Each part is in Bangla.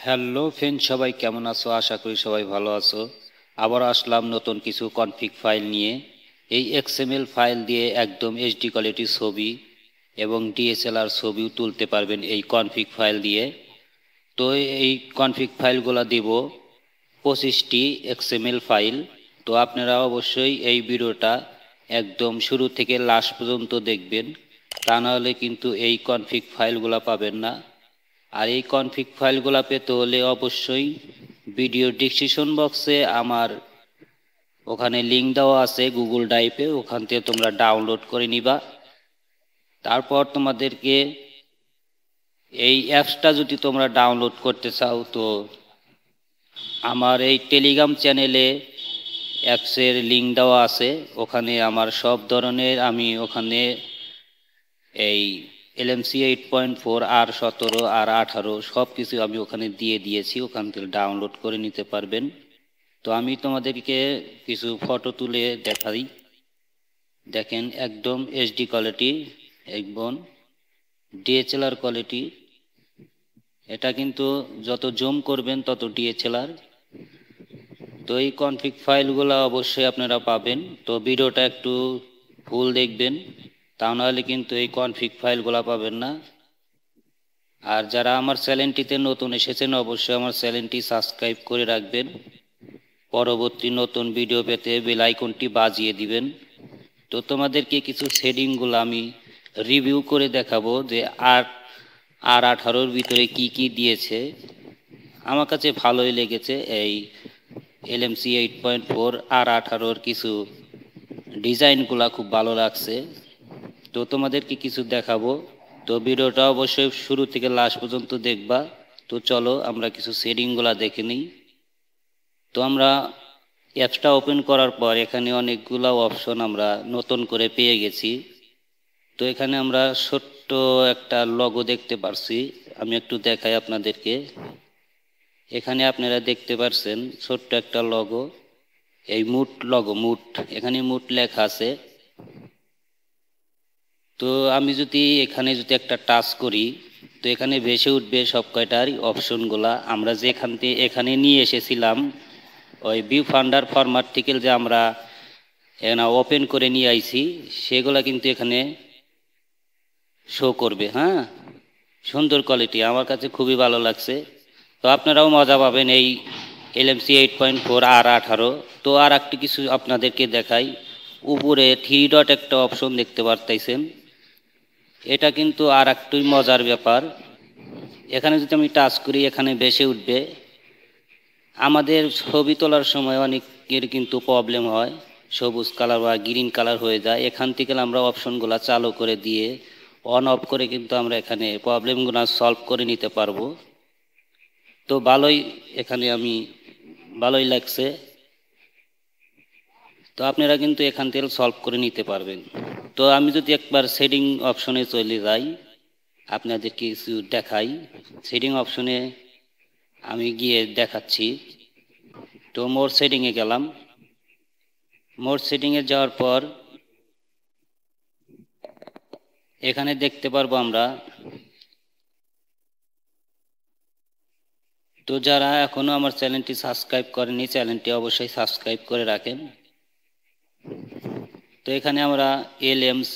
হ্যালো ফ্রেন্ড, সবাই কেমন আছো? আশা করি সবাই ভালো আছো। আবার আসলাম নতুন কিছু কনফিগ ফাইল নিয়ে। এই এক্সএমএল ফাইল দিয়ে একদম এইচডি কোয়ালিটির ছবি এবং ডিএসএলআর ছবিও তুলতে পারবেন এই কনফিগ ফাইল দিয়ে। তো এই কনফিগ ফাইলগুলো দিব 25টি এক্সএমএল ফাইল। তো আপনারা অবশ্যই এই ভিডিওটা একদম শুরু থেকে লাস্ট পর্যন্ত দেখবেন, তা নাহলে কিন্তু এই কনফিগ ফাইলগুলো পাবেন না। আর এই কনফিগ ফাইলগুলো পেতে হলে অবশ্যই ভিডিও ডেসক্রিপশন বক্সে আমার ওখানে লিঙ্ক দেওয়া আছে গুগল ড্রাইভে, ওখান থেকে তোমরা ডাউনলোড করে নিবা। তারপর তোমাদেরকে এই অ্যাপসটা যদি তোমরা ডাউনলোড করতে চাও, তো আমার এই টেলিগ্রাম চ্যানেলে অ্যাপসের লিঙ্ক দেওয়া আছে। ওখানে আমার সব ধরনের আমি ওখানে এই LMC 8.4 R17 R18 সব কিছু আমি ওখানে দিয়ে দিয়েছি, ওখান থেকে ডাউনলোড করে নিতে পারবেন। তো আমি তোমাদেরকে কিছু ফটো তুলে দেখাই। দেখেন একদম এইচডি কোয়ালিটি, একদম ডিএসএলআর কোয়ালিটি। এটা কিন্তু যত জুম করবেন তত ডিএসএলআর। তো এই কনফিগ ফাইলগুলো অবশ্যই আপনারা পাবেন। তো ভিডিওটা একটু ফুল দেখবেন, তা নাহলে কিন্তু এই কনফিগ ফাইলগুলো পাবেন না। আর যারা আমার চ্যানেলটিতে নতুন এসেছেন অবশ্যই আমার চ্যানেলটি সাবস্ক্রাইব করে রাখবেন। পরবর্তী নতুন ভিডিও পেতে বেল আইকনটি বাজিয়ে দিবেন। তো তোমাদেরকে কিছু সেটিংগুলো আমি রিভিউ করে দেখাবো যে R18 ভিতরে কি কি দিয়েছে। আমার কাছে ভালোই লেগেছে এই LMC 8.4 R18 কিছু ডিজাইনগুলো খুব ভালো লাগছে। তো তোমাদেরকে কিছু দেখাবো। তো ভিডিওটা অবশ্যই শুরু থেকে লাস্ট পর্যন্ত দেখবা। তো চলো আমরা কিছু সেটিংগুলো দেখে নিই। তো আমরা অ্যাপসটা ওপেন করার পর এখানে অনেকগুলো অপশন আমরা নতুন করে পেয়ে গেছি। তো এখানে আমরা ছোট্ট একটা লগো দেখতে পারছি, আমি একটু দেখাই আপনাদেরকে। এখানে আপনারা দেখতে পারছেন ছোট্ট একটা লগো, এই মুট লগো, মুট, এখানে মুট লেখা আছে। তো আমি যদি এখানে একটা টাচ করি, তো এখানে ভেসে উঠবে সব কয়টার অপশনগুলা আমরা যেখান থেকে এখানে নিয়ে এসেছিলাম। ওই ভিউ ফান্ডার ফরম্যাট থেকে যে আমরা এখানে ওপেন করে নিয়ে আইছি, সেগুলা কিন্তু এখানে শো করবে। হ্যাঁ, সুন্দর কোয়ালিটি, আমার কাছে খুবই ভালো লাগছে। তো আপনারাও মজা পাবেন এই LMC 8.4 R18। তো আর একটি কিছু আপনাদেরকে দেখাই। উপরে 3 ডট একটা অপশন দেখতে পারতেছেন, এটা কিন্তু আর একটুই মজার ব্যাপার। এখানে যদি আমি টাচ করি এখানে ভেসে উঠবে। আমাদের ছবি তোলার সময় অনেকের কিন্তু প্রবলেম হয়, সবুজ কালার বা গ্রিন কালার হয়ে যায়। এখান থেকে আমরা অপশনগুলো চালু করে দিয়ে অন অফ করে কিন্তু আমরা এখানে প্রবলেমগুলো সলভ করে নিতে পারবো। তো ভালোই, এখানে আমি ভালোই লাগছে। তো আপনারা কিন্তু এখান থেকে সলভ করে নিতে পারবেন। তো আমি যদি একবার সেটিং অপশনে চলে যাই, আপনাদেরকে কিছু দেখাই। সেটিং অপশনে আমি গিয়ে দেখাচ্ছি। তো মোর সেটিংয়ে গেলাম। মোর সেটিংয়ে যাওয়ার পর এখানে দেখতে পারবো আমরা। তো যারা এখনো আমার চ্যানেলটি সাবস্ক্রাইব করেনি, চ্যানেলটি অবশ্যই সাবস্ক্রাইব করে রাখেন। তো এখানে আমরা LMC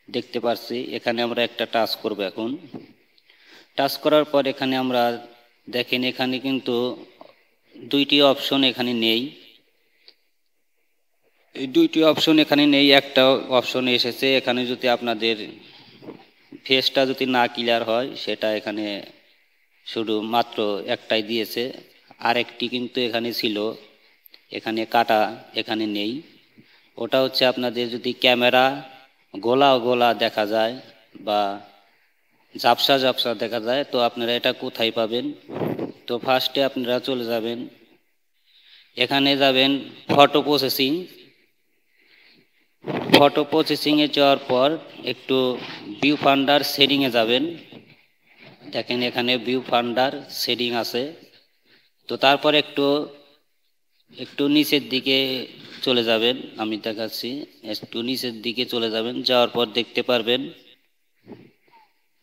দেখতে পাচ্ছি, এখানে আমরা একটা টাচ করব। এখন টাচ করার পর এখানে আমরা দেখেন এখানে কিন্তু দুইটি অপশন এখানে নেই। এই দুইটি অপশন এখানে নেই, একটা অপশন এসেছে। এখানে যদি আপনাদের ফেসটা যদি না ক্লিয়ার হয়, সেটা এখানে শুধু মাত্র একটাই দিয়েছে। আরেকটি কিন্তু এখানে ছিল, এখানে কাটা, এখানে নেই। ওটা হচ্ছে আপনাদের যদি ক্যামেরা গোলা গোলা দেখা যায় বা ঝাপসা ঝাপসা দেখা যায়, তো আপনারা এটা কোথায় পাবেন? তো ফার্স্টে আপনারা চলে যাবেন, এখানে যাবেন ফটো প্রসেসিং। ফটো প্রসেসিংয়ে যাওয়ার পর একটু ভিউ ফান্ডার সেটিংয়ে যাবেন। দেখেন এখানে ভিউ ফান্ডার সেটিং আছে। তো তারপর একটু নিচের দিকে চলে যাবেন, আমি দেখাচ্ছি। একটু নিচের দিকে চলে যাবেন, যাওয়ার পর দেখতে পারবেন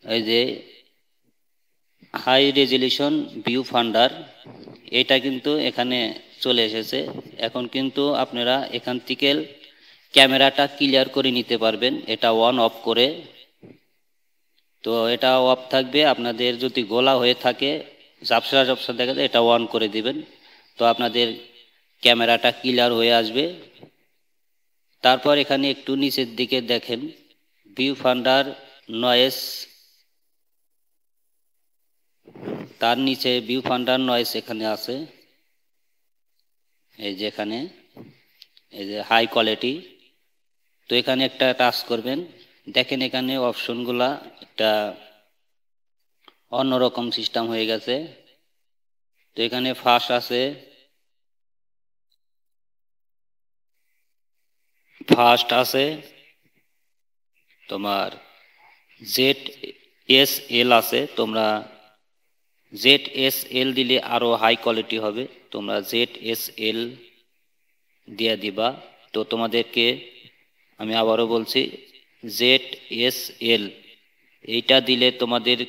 এই যে হাই রেজলিউশন ভিউ ফান্ডার, এটা কিন্তু এখানে চলে এসেছে। এখন কিন্তু আপনারা এখান থেকে ক্যামেরাটা ক্লিয়ার করে নিতে পারবেন এটা অন অফ করে। তো এটা অফ থাকবে, আপনাদের যদি গোলা হয়ে থাকে ঝাপসা ঝাপসা দেখা যায় এটা অন করে দিবেন, তো আপনাদের ক্যামেরাটা ক্লিয়ার হয়ে আসবে। তারপর এখানে একটু নিচের দিকে দেখেন ভিউ ফান্ডার নয়েস, তার নিচে ভিউ ফান্ডার নয়েস এখানে আছে, এই যে এখানে এই যে হাই কোয়ালিটি। তো এখানে একটা টাচ করবেন, দেখেন এখানে অপশনগুলা একটা অন্যরকম সিস্টেম হয়ে গেছে। তো এখানে ফাস্ট আছে, ফাস্ট আছে তোমার ZSL আছে, তোমরা ZSL দিলে আরো হাই কোয়ালিটি হবে, তোমরা ZSL দিয়ে দিবা। তো তোমাদেরকে আমি আবারও বলছি ZSL এইটা দিলে তোমাদের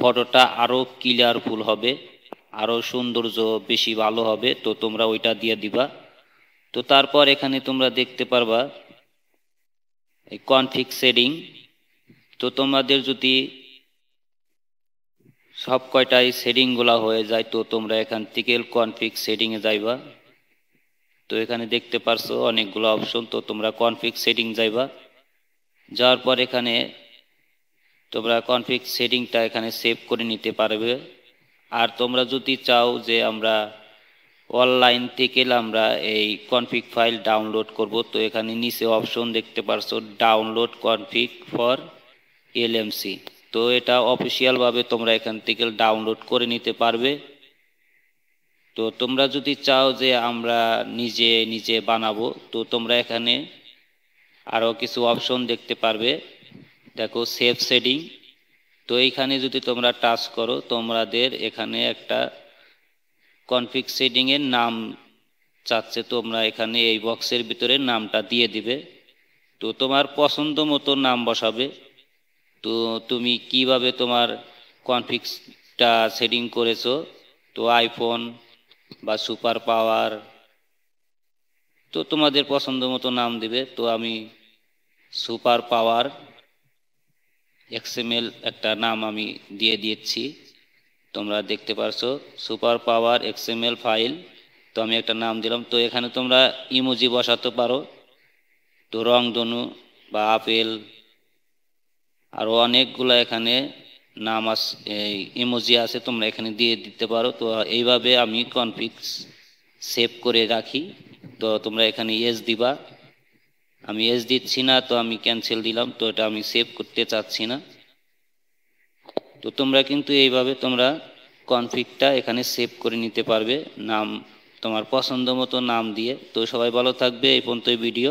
ফটোটা আরো ক্লিয়ারফুল হবে, আরো সৌন্দর্য বেশি ভালো হবে, তো তোমরা ওইটা দিয়ে দিবা। তো তারপর এখানে তোমরা দেখতে পারবা এই কনফিগ সেটিং। তো তোমাদের যদি সব কয়টাই সেটিংগুলা হয়ে যায় তো তোমরা এখান থেকে কনফিগ সেটিংয়ে যাইবা। তো এখানে দেখতে পারছো অনেকগুলো অপশন, তো তোমরা কনফিগ সেটিং যাইবা, যাওয়ার পর এখানে তোমরা কনফিগ সেটিংটা এখানে সেভ করে নিতে পারবে। আর তোমরা যদি চাও যে আমরা অনলাইন থেকে আমরা এই কনফিগ ফাইল ডাউনলোড করব, তো এখানে নিচে অপশন দেখতে পারছো ডাউনলোড কনফিগ ফর এলএমসি। তো এটা অফিসিয়ালভাবে তোমরা এখান থেকে ডাউনলোড করে নিতে পারবে। তো তোমরা যদি চাও যে আমরা নিজে নিজে বানাবো, তো তোমরা এখানে আরও কিছু অপশন দেখতে পারবে, দেখো সেভ সেটিং। তো এইখানে যদি তোমরা টাচ করো তোমাদের এখানে একটা কনফিগ সেটিংয়ের নাম চাচ্ছে, তোমরা এখানে এই বক্সের ভিতরে নামটা দিয়ে দিবে। তো তোমার পছন্দ মতো নাম বসাবে। তো তুমি কিভাবে তোমার কনফিগটা সেটিং করেছো, তো আইফোন বা সুপার পাওয়ার, তো তোমাদের পছন্দ মতো নাম দিবে। তো আমি সুপার পাওয়ার XML একটা নাম আমি দিয়ে দিয়েছি, তোমরা দেখতে পারছো সুপার পাওয়ার XML ফাইল। তো আমি একটা নাম দিলাম। তো এখানে তোমরা ইমোজি বসাতে পারো, তো রংধনু বা আপেল আরও অনেকগুলো এখানে নাম আছে, ইমোজি আছে, তোমরা এখানে দিয়ে দিতে পারো। তো এইভাবে আমি কনফিগ সেভ করে রাখি। তো তোমরা এখানে ইয়েস দিবা, আমি ইয়েস দিচ্ছি না, তো আমি ক্যান্সেল দিলাম, তো এটা আমি সেভ করতে চাচ্ছি না। তো তোমরা কিন্তু এইভাবে তোমরা কনফিগটা এখানে সেভ করে নিতে পারবে নাম তোমার পছন্দ মতো নাম দিয়ে। তো সবাই ভালো থাকবে, এই পর্যন্তই ভিডিও।